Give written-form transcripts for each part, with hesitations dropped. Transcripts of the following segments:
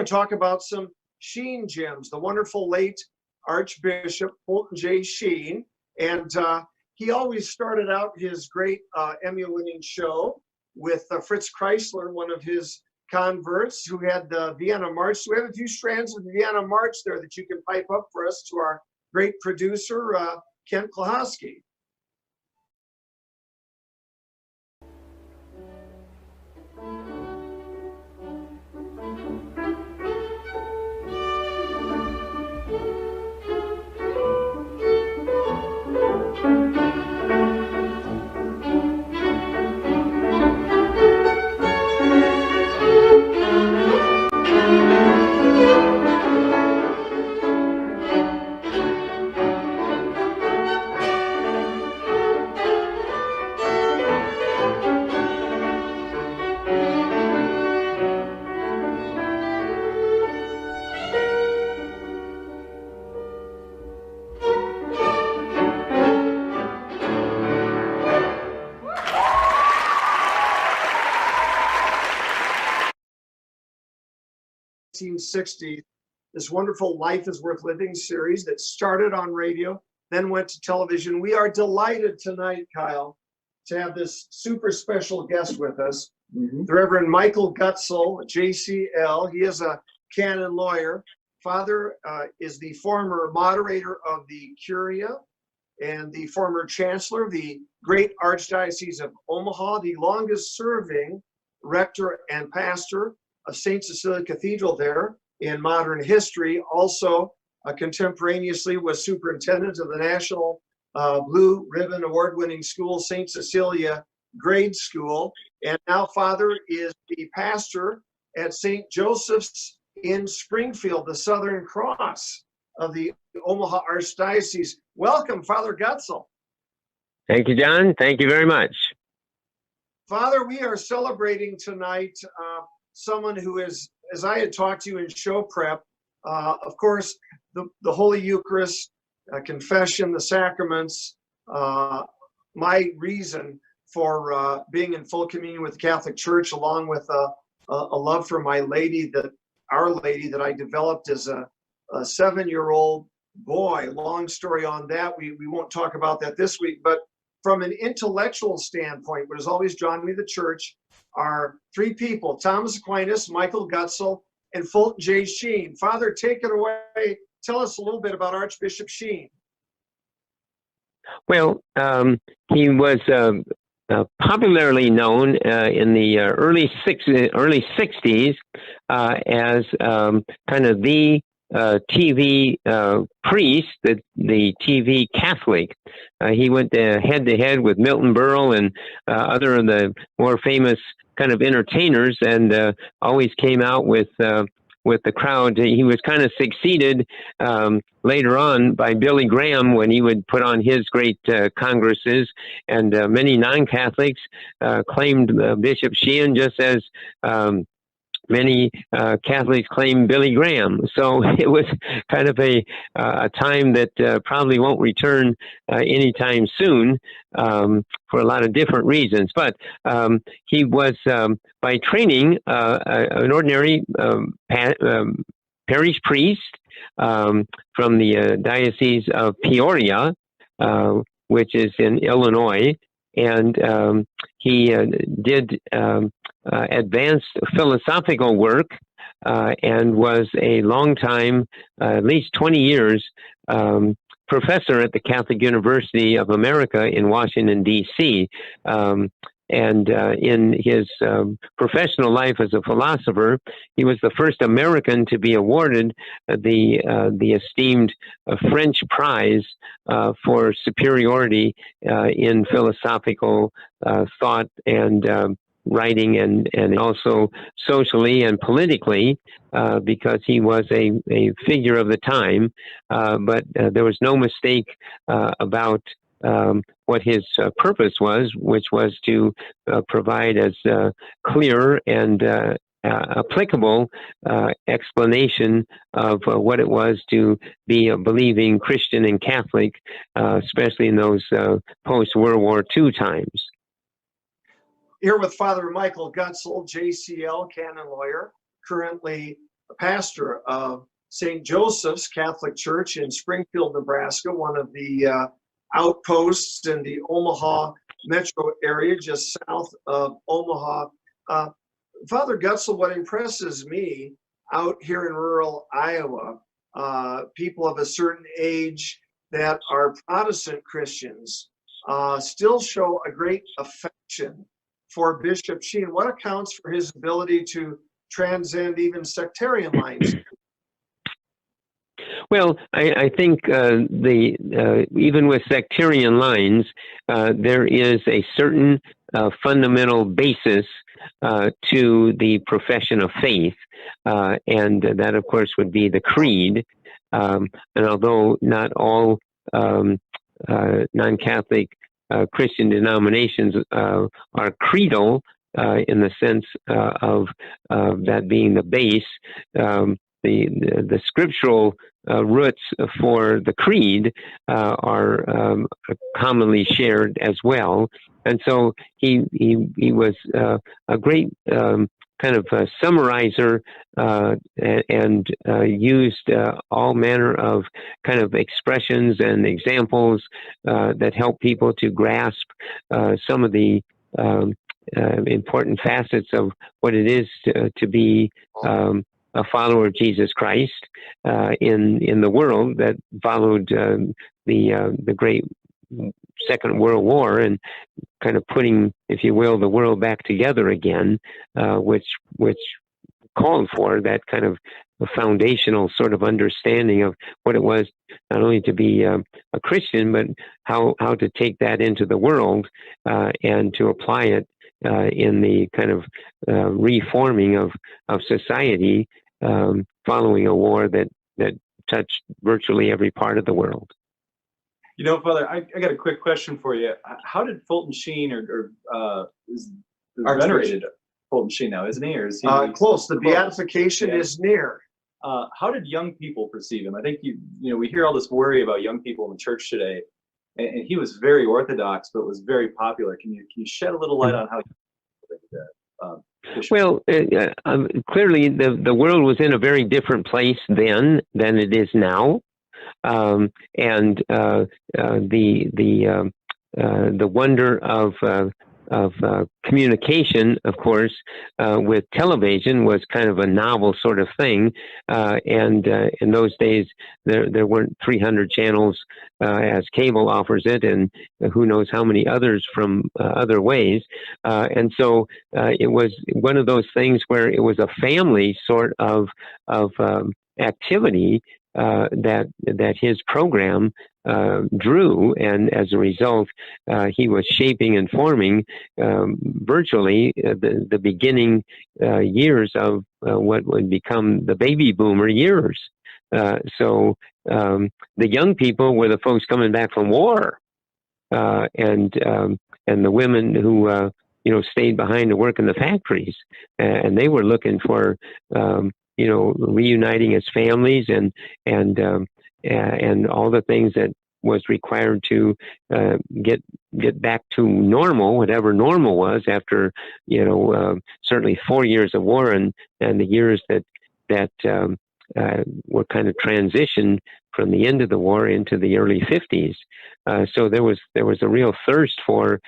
going to talk about some Sheen gems, the wonderful late Archbishop Fulton J. Sheen. And he always started out his great Emmy-winning show with Fritz Kreisler, one of his converts, who had the Vienna March. So we have a few strands of the Vienna March there that you can pipe up for us to our great producer, Kent Klahowski. This wonderful Life is Worth Living series that started on radio, then went to television. We are delighted tonight, Kyle, to have this super special guest with us, the Reverend Michael Gutgsell, JCL. He is a canon lawyer. Father is the former moderator of the Curia and the former chancellor of the great Archdiocese of Omaha, the longest serving rector and pastor of St. Cecilia Cathedral there in modern history. Also, contemporaneously was superintendent of the National Blue Ribbon Award-winning school, St. Cecilia Grade School. And now Father is the pastor at St. Joseph's in Springfield, the Southern Cross of the Omaha Archdiocese. Welcome, Father Gutgsell. Thank you, John. Thank you very much. Father, we are celebrating tonight someone who is, as I had talked to you in show prep, of course, the Holy Eucharist, confession, the sacraments, my reason for being in full communion with the Catholic Church, along with a love for my lady, Our Lady, that I developed as a 7-year-old boy. Long story on that. We won't talk about that this week, but from an intellectual standpoint, what has always drawn me to the church are three people: Thomas Aquinas, Michael Gutgsell, and Fulton J. Sheen. Father, take it away. Tell us a little bit about Archbishop Sheen. Well, he was popularly known in the early 60s as kind of the TV priest, the TV Catholic. He went head to head with Milton Berle and other of the more famous kind of entertainers, and always came out with the crowd. He was kind of succeeded later on by Billy Graham when he would put on his great congresses, and many non-Catholics claimed Bishop Sheen, just as many Catholics claim Billy Graham. So it was kind of a time that probably won't return anytime soon for a lot of different reasons. But he was, by training, an ordinary parish priest from the Diocese of Peoria, which is in Illinois. And he did advanced philosophical work and was a long time, at least 20 years, professor at the Catholic University of America in Washington, D.C. And in his professional life as a philosopher, he was the first American to be awarded the esteemed French prize for superiority in philosophical thought and writing, and also socially and politically, because he was a figure of the time. But there was no mistake about what his purpose was, which was to provide as clear and applicable explanation of what it was to be a believing Christian and Catholic, especially in those post-World War II times. Here with Father Michael Gutgsell, JCL, canon lawyer, currently a pastor of St. Joseph's Catholic Church in Springfield, Nebraska, one of the outposts in the Omaha metro area, just south of Omaha. Father Gutgsell, what impresses me out here in rural Iowa, people of a certain age that are Protestant Christians still show a great affection for Bishop Sheen. What accounts for his ability to transcend even sectarian lines? Well, I think even with sectarian lines, there is a certain fundamental basis to the profession of faith, and that, of course, would be the creed. And although not all non-Catholic Christian denominations are creedal in the sense of that being the base, the scriptural roots for the creed are commonly shared as well. And so he was a great kind of summarizer and used all manner of kind of expressions and examples that help people to grasp some of the important facets of what it is to be a follower of Jesus Christ in the world that followed the great Second World War, and kind of putting, if you will, the world back together again, which called for that kind of a foundational sort of understanding of what it was not only to be a Christian, but how to take that into the world and to apply it in the kind of reforming of society following a war that touched virtually every part of the world. You know, Father, I got a quick question for you. How did Fulton Sheen, is venerated Fulton Sheen now, isn't he? Or is he close? The beatification is near. How did young people perceive him? I think we hear all this worry about young people in the church today, and he was very orthodox, but was very popular. Can you shed a little light on how you think of that? Well, clearly the world was in a very different place then than it is now. And the wonder of communication, of course, with television was kind of a novel sort of thing. And in those days, there weren't 300 channels as cable offers it, and who knows how many others from other ways. And so it was one of those things where it was a family sort of activity that his program drew, and as a result, he was shaping and forming virtually the beginning years of what would become the baby boomer years. So the young people were the folks coming back from war, and the women who stayed behind to work in the factories, and they were looking for reuniting as families and all the things that was required to get back to normal, whatever normal was, after certainly 4 years of war and the years that were kind of transitioned from the end of the war into the early 50s. So there was a real thirst for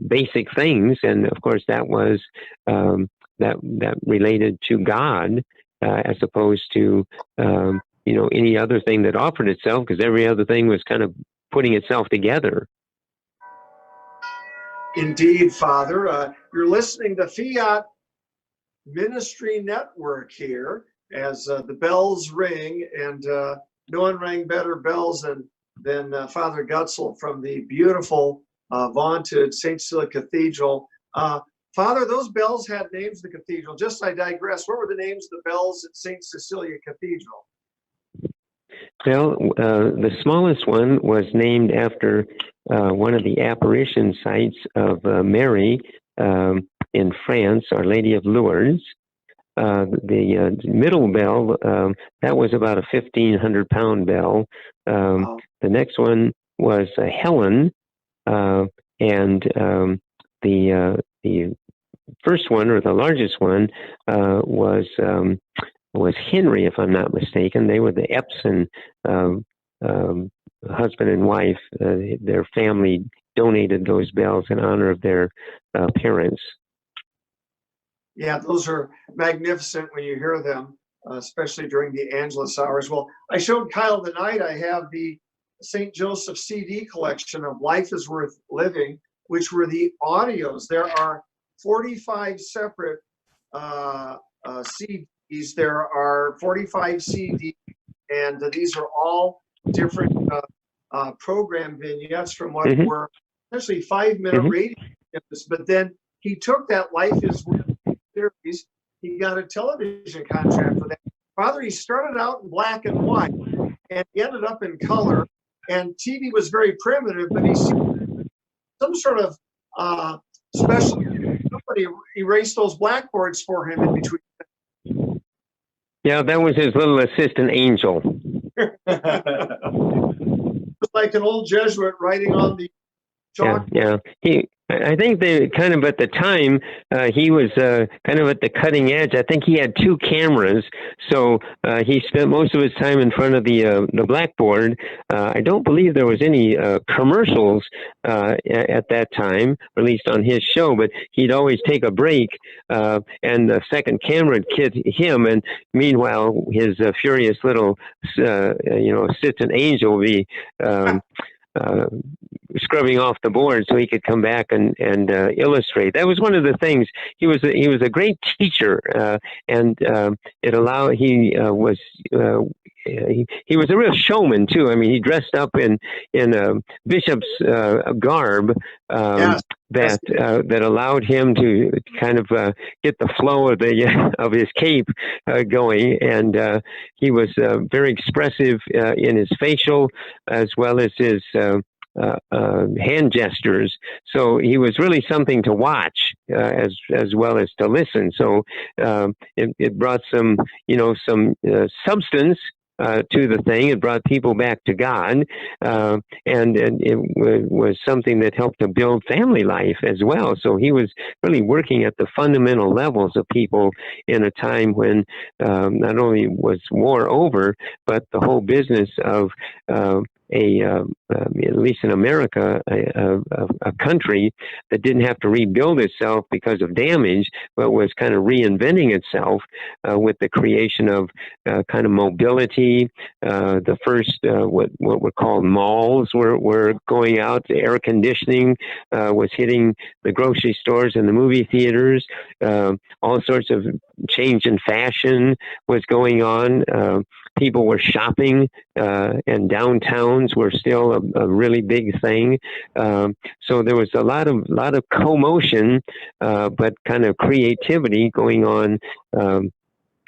basic things, and of course that was that related to God. As opposed to, any other thing that offered itself, because every other thing was kind of putting itself together. Indeed, Father. You're listening to Fiat Ministry Network here as the bells ring, and no one rang better bells than Father Gutgsell from the beautiful, vaunted St. Cecilia Cathedral. Father, those bells had names, the cathedral. Just I digress. What were the names of the bells at St. Cecilia Cathedral? Well, the smallest one was named after one of the apparition sites of Mary in France, Our Lady of Lourdes. The middle bell, that was about a 1,500-pound bell. Wow. The next one was Helen, and the first one, or the largest one, was was Henry, if I'm not mistaken. They were the Epson husband and wife. Their family donated those bells in honor of their parents. Yeah, those are magnificent when you hear them, especially during the Angelus hours. Well, I showed Kyle tonight, I have the St. Joseph CD collection of Life is Worth Living, which were the audios. There are 45 separate CDs. There are 45 CDs, and these are all different program vignettes from what were essentially 5-minute radio vignettes. But then he took that Life is Worth series. He got a television contract for that. Father, he started out in black and white, and he ended up in color. And TV was very primitive, but he some sort of special somebody erased those blackboards for him in between. Yeah, that was his little assistant angel. Like an old Jesuit writing on the chalk. Yeah. I think they kind of at the time he was kind of at the cutting edge. I think he had 2 cameras, so he spent most of his time in front of the blackboard. I don't believe there was any commercials at that time, or at least on his show. But he'd always take a break, and the second camera would kid him, and meanwhile his furious little assistant angel would be scrubbing off the board so he could come back and illustrate. That was one of the things. He was a great teacher, and it allowed. He was a real showman too. I mean, he dressed up in a bishop's garb. That allowed him to kind of get the flow of his cape going, and he was very expressive in his facial as well as his hand gestures. So he was really something to watch as well as to listen. So it brought some substance to the thing. It brought people back to God, and it was something that helped to build family life as well. So he was really working at the fundamental levels of people in a time when not only was war over, but the whole business of at least in America, a country that didn't have to rebuild itself because of damage, but was kind of reinventing itself with the creation of kind of mobility. The first, what were called malls were going out. The air conditioning was hitting the grocery stores and the movie theaters. All sorts of change in fashion was going on. People were shopping, and downtowns were still a really big thing. So there was a lot of commotion, but kind of creativity going on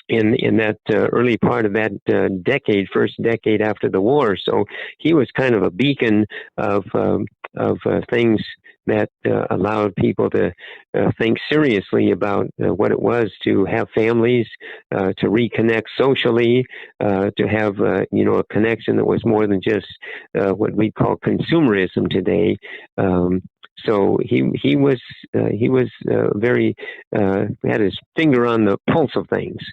in that early part of that first decade after the war. So he was kind of a beacon of things that allowed people to think seriously about what it was to have families, to reconnect socially, to have a connection that was more than just what we call consumerism today. So he was very had his finger on the pulse of things.